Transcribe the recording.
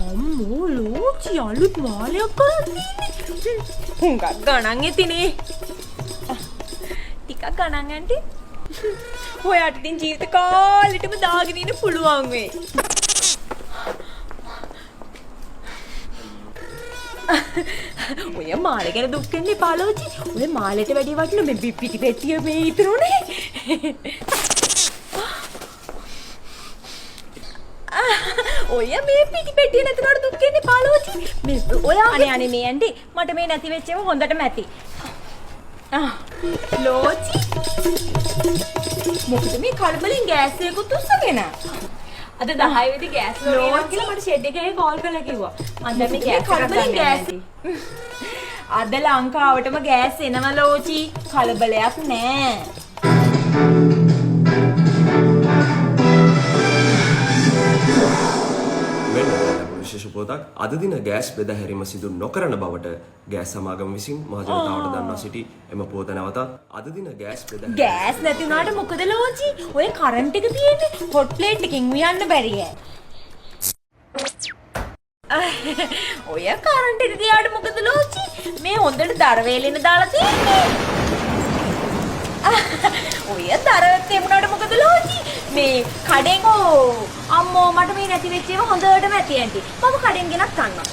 අම්මෝ ලෝචි අලුත් මාලයක් කරන්නේ. හුඟක් ගණන් ඇතිනේ. ටිකක් ගණන් ඇන්ටි. ඔයාට ඉතින් ජීවිත කාලෙටම දාගෙන ඉන්න පුළුවන් වෙයි. ඔය මාළේ ගැන දුක් වෙන්න එපා ලෝචි. ඔය මාළේට වැඩි වටින මේ පිටි පෙට්ටිය මේ ඉතුරුනේ. ඔය මේ පිටි පෙට්ටිය නැතුනට දුක් වෙන්න එපා ලෝචි. මේ ඔයා අනේ මේ ඇන්ටි මට මේ නැති වෙච්ච ඒවා හොඳටම ඇති. ලෝචි මොකද මේ කලබලෙන් ගෑස් එකකුත් උස්සගෙන අද 10 වෙනි ගෑස් ලෝගිනවා කියලා මට ෂෙඩ් එකේ කෝල් කරලා කිව්වා. මම දැන් මේ ගෑස් කලබලෙන් ගෑස් අද ලංකාවටම ගෑස් එනවා ලෝචි. කලබලයක් නෑ. විශේෂ පොතක් අද දින ගෑස් බෙදා හැරීම සිදු නොකරන බවට ගෑස් සමාගම විසින් මහ ජනතාවට දන්වා සිටි එම පොත නැවතත් අද දින ගෑස් බෙදා ගෑස් නැති වුණාට මොකද ලෝචි? ඔය කරන්ට් එක තියෙන්නේ හොට් ප්ලේට් එකකින් උයන්න බැරි ඔය කරන්ට් එක ගියාට මොකද ලෝචි? මේ හොඳට දර වේලෙන දාලා තියෙන්නේ. ඔය දරවත් එමුණාට මොකද ලෝචි? මේ කඩෙන් අම්මෝ මට මේ නැති වෙච්ච ඒවා හොඳටම ඇති ඇන්ටි. මම කඩෙන් ගෙනත් කන්නවා.